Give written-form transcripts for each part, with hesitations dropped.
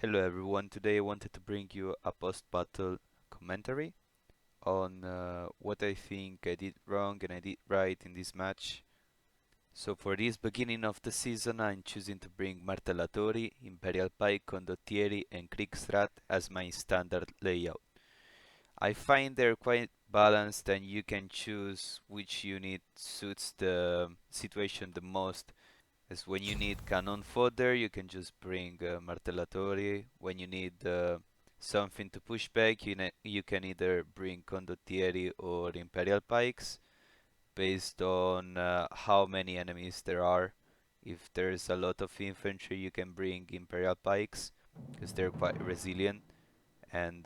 Hello everyone, today I wanted to bring you a post-battle commentary on what I think I did wrong and I did right in this match. So for this beginning of the season I'm choosing to bring Martellatori, Imperial Pike, Condottieri and Kriegsrat as my standard layout. I find they're quite balanced and you can choose which unit suits the situation the most. As when you need cannon fodder, you can just bring Martellatori. When you need something to push back, you can either bring Condottieri or Imperial Pikes based on how many enemies there are. If there's a lot of infantry, you can bring Imperial Pikes because they're quite resilient. And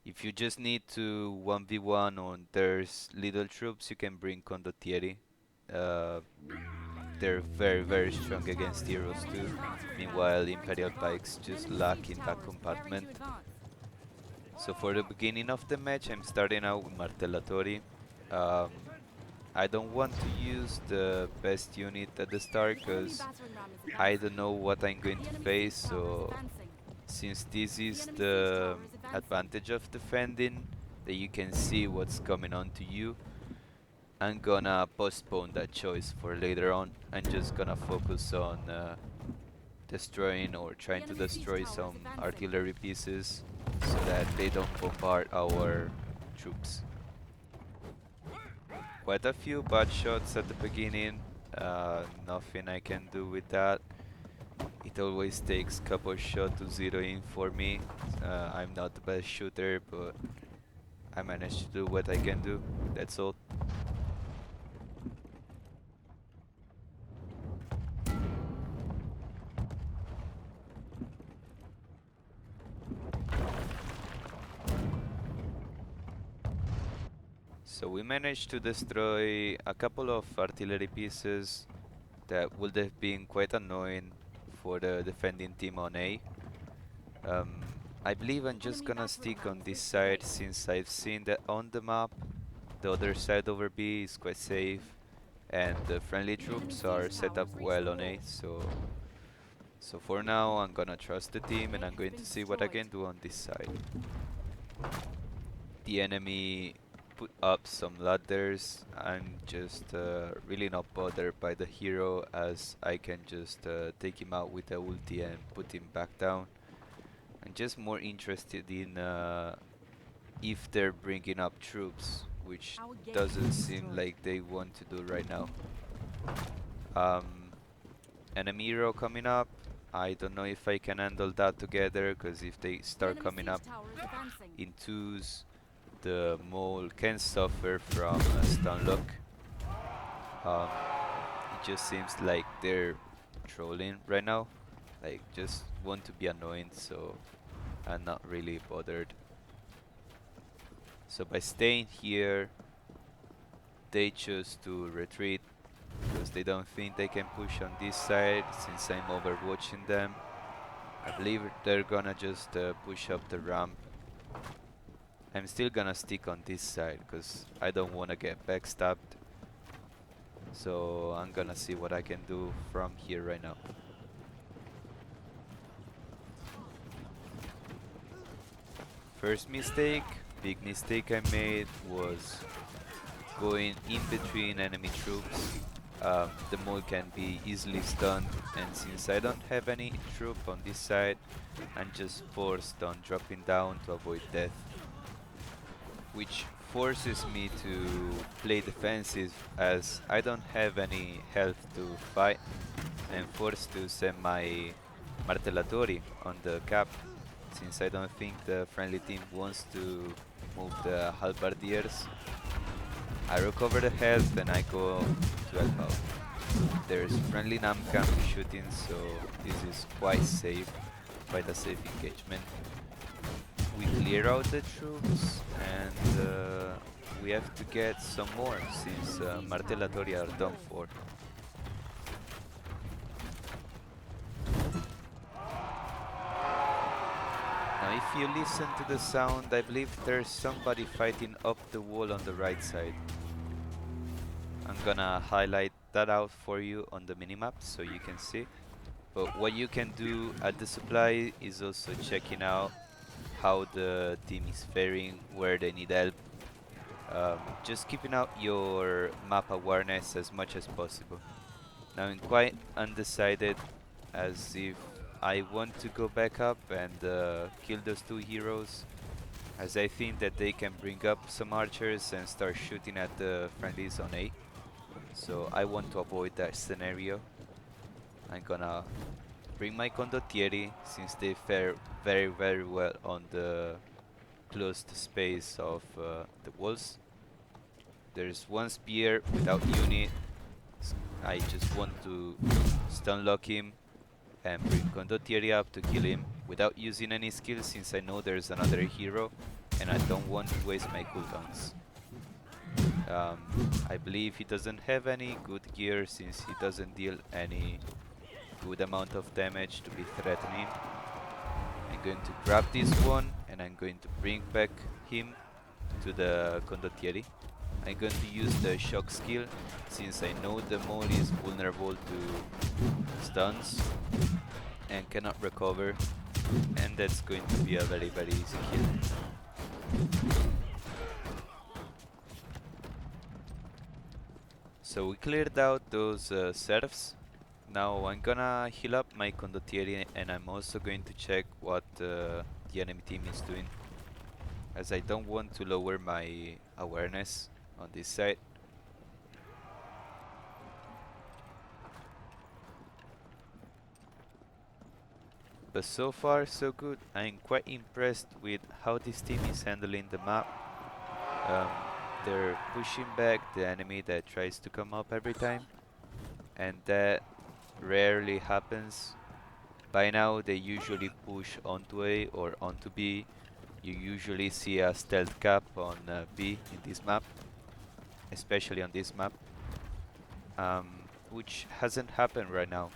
if you just need to 1v1 or there's little troops, you can bring Condottieri. Uh, they're very strong against heroes too. Meanwhile, Imperial Pikes just lack in that compartment. So for the beginning of the match, I'm starting out with Martellatori. Um, I don't want to use the best unit at the start because I don't know what I'm going to face. So since this is the advantage of defending, that you can see what's coming on to you, I'm gonna postpone that choice for later on. I'm just gonna focus on destroying or trying to destroy some artillery pieces so that they don't bombard our troops. Quite a few bad shots at the beginning, nothing I can do with that. It always takes couple shots to zero in for me. I'm not the best shooter, but I managed to do what I can do, that's all. So we managed to destroy a couple of artillery pieces that would have been quite annoying for the defending team on A. I believe I'm just gonna stick on this side since I've seen that on the map the other side over B is quite safe and the friendly troops are set up well on A, so for now I'm gonna trust the team and I'm going to see what I can do on this side. The enemy put up some ladders. I'm just really not bothered by the hero as I can just take him out with the ulti and put him back down. I'm just more interested in if they're bringing up troops, which doesn't seem like they want to do right now. Enemy hero coming up. I don't know if I can handle that together, because if they start coming up in twos, the Maul can suffer from a stun lock. It just seems like they're trolling right now, like just want to be annoying, so I'm not really bothered. So by staying here, they choose to retreat because they don't think they can push on this side since I'm overwatching them. I believe they're gonna just push up the ramp. I'm still gonna stick on this side because I don't wanna get backstabbed. So I'm gonna see what I can do from here right now. First mistake, big mistake I made was going in between enemy troops. The Maul can be easily stunned, and since I don't have any troop on this side, I'm just forced on dropping down to avoid death, which forces me to play defensive as I don't have any health to fight. I'm forced to send my Martellatori on the cap since I don't think the friendly team wants to move the halberdiers. I recover the health and I go to help out. There's friendly Namcam shooting, so this is quite safe, quite a safe engagement. We clear out the troops and we have to get some more since Martellatori are done for. Now if you listen to the sound, I believe there's somebody fighting up the wall on the right side. I'm gonna highlight that out for you on the minimap so you can see. But what you can do at the supply is also checking out how the team is faring, where they need help. Just keeping out your map awareness as much as possible. Now I'm quite undecided as if I want to go back up and kill those two heroes, as I think that they can bring up some archers and start shooting at the friendlies on A. So I want to avoid that scenario. I'm gonna bring my condottieri since they fare very well on the closed space of the walls. There's one spear without unit. I just want to stun lock him and bring condottieri up to kill him without using any skills since I know there's another hero and I don't want to waste my cooldowns. I believe he doesn't have any good gear since he doesn't deal any good amount of damage to be threatening. I'm going to grab this one and I'm going to bring back him to the condottieri. I'm going to use the shock skill since I know the Maul is vulnerable to stuns and cannot recover, and that's going to be a very easy kill. So we cleared out those serfs. Now I'm gonna heal up my condottieri and I'm also going to check what the enemy team is doing, as I don't want to lower my awareness on this side. But so far so good. I'm quite impressed with how this team is handling the map. Um, they're pushing back the enemy that tries to come up every time, and that rarely happens. By now they usually push onto A or onto B. You usually see a stealth cap on B in this map, especially on this map, which hasn't happened right now.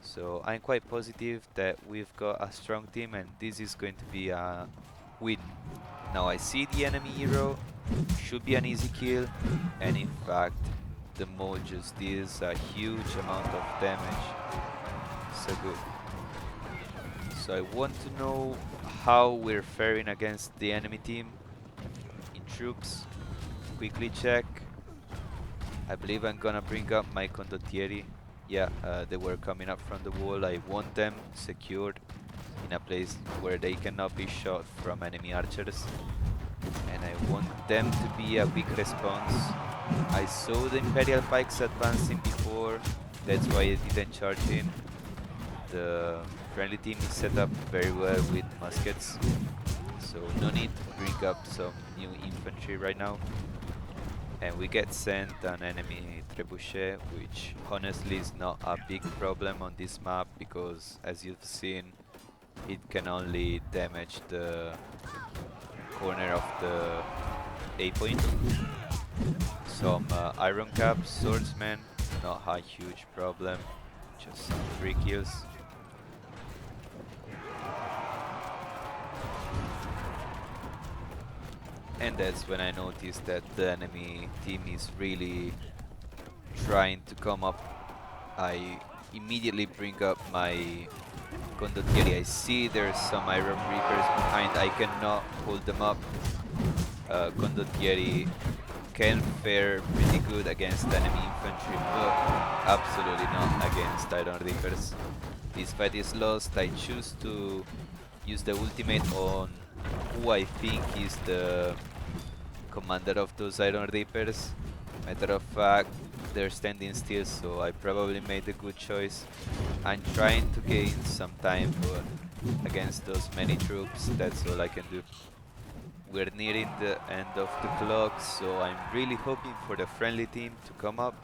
So I'm quite positive that we've got a strong team and this is going to be a win. Now I see the enemy hero, should be an easy kill, and in fact the Maul just deals a huge amount of damage. So good. So I want to know how we're faring against the enemy team in troops. Quickly check. I believe I'm gonna bring up my condottieri. Yeah, they were coming up from the wall. I want them secured in a place where they cannot be shot from enemy archers. And I want them to be a big response. I saw the Imperial Pikes advancing before, that's why I didn't charge in. The friendly team is set up very well with muskets, so no need to bring up some new infantry right now. And we get sent an enemy trebuchet, which honestly is not a big problem on this map because, as you've seen, it can only damage the corner of the A point. Some iron cap swordsmen, not a huge problem, just some free kills. And that's when I noticed that the enemy team is really trying to come up. I immediately bring up my condottieri. I see there's some Iron Reapers behind. I cannot hold them up. Condottieri can fare pretty good against enemy infantry, but absolutely not against Iron Reapers. This fight is lost. I choose to use the ultimate on who I think is the commander of those Iron Reapers. Matter of fact, they're standing still, so I probably made a good choice. I'm trying to gain some time, but against those many troops, that's all I can do. We're nearing the end of the clock, so I'm really hoping for the friendly team to come up.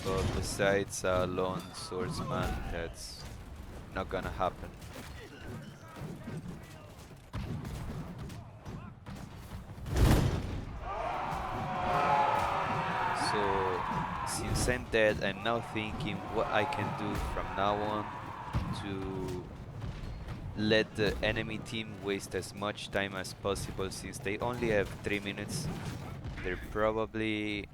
But besides a lone swordsman, that's not gonna happen. So, since I'm dead, I'm now thinking what I can do from now on to let the enemy team waste as much time as possible. Since they only have 3 minutes, they're probably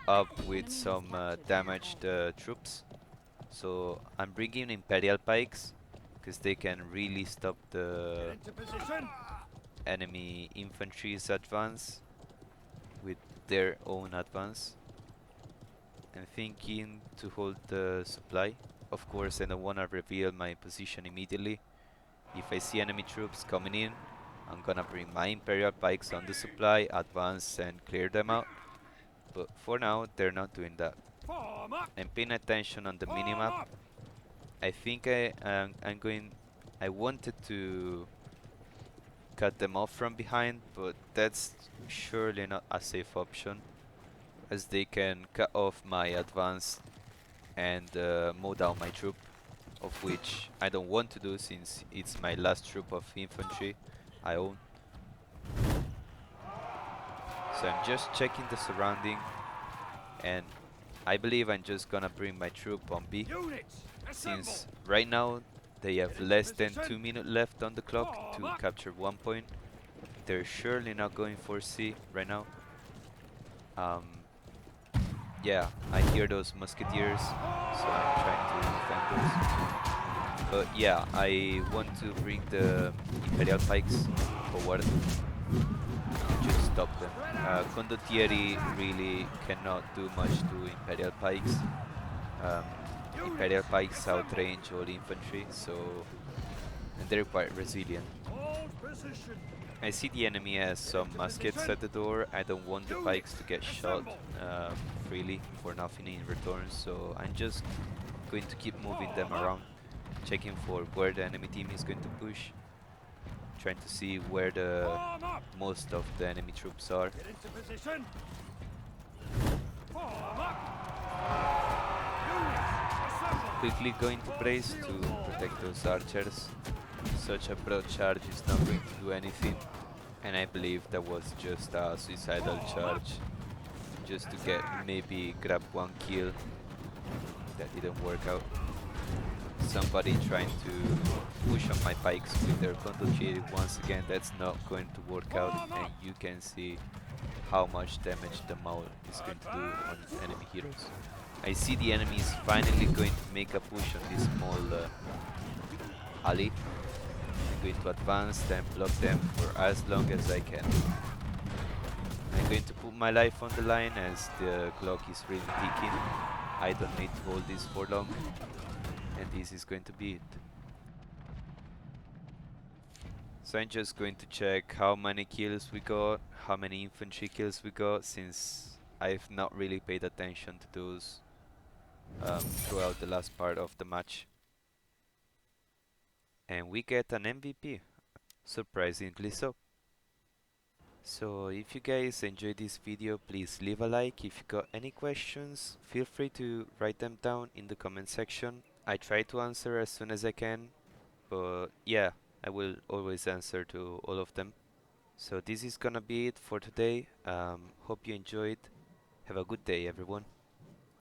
up with some damaged troops. So I'm bringing Imperial Pikes because they can really stop the enemy infantry's advance with their own advance. I'm thinking to hold the supply. Of course, I don't want to reveal my position immediately. If I see enemy troops coming in, I'm gonna bring my Imperial Pikes on the supply, advance and clear them out. But for now, they're not doing that. I'm paying attention on the minimap. I think I wanted to cut them off from behind, but that's surely not a safe option, as they can cut off my advance and mow down my troop, of which I don't want to do since it's my last troop of infantry I own. So I'm just checking the surrounding, and I believe I'm just gonna bring my troop on B, since right now they have less than 2 minutes left on the clock to capture 1 point. They're surely not going for C right now. Yeah, I hear those musketeers, so I'm trying to defend those. But yeah, I want to bring the Imperial Pikes forward and just stop them. Condottieri really cannot do much to Imperial Pikes. Um, Imperial Pikes outrange all infantry, so and they're quite resilient. I see the enemy has some muskets at the door. I don't want the pikes to get shot freely for nothing in return, so I'm just going to keep moving them around, checking for where the enemy team is going to push, trying to see where the most of the enemy troops are. Quickly going to brace to protect those archers. Such a broad charge is not going to do anything, and I believe that was just a suicidal charge, just to get maybe grab one kill. That didn't work out. Somebody trying to push on my pikes with their condottieri once again. That's not going to work out, and you can see how much damage the Maul is going to do on enemy heroes. I see the enemy is finally going to make a push on this small alley. I'm going to advance and block them for as long as I can. I'm going to put my life on the line as the clock is really ticking. I don't need to hold this for long, and this is going to be it. So I'm just going to check how many kills we got, how many infantry kills we got, since I've not really paid attention to those throughout the last part of the match. And we get an MVP, surprisingly so. So if you guys enjoyed this video, please leave a like. If you got any questions, feel free to write them down in the comment section. I try to answer as soon as I can, but yeah, I will always answer to all of them. So this is gonna be it for today. Hope you enjoyed. Have a good day, everyone.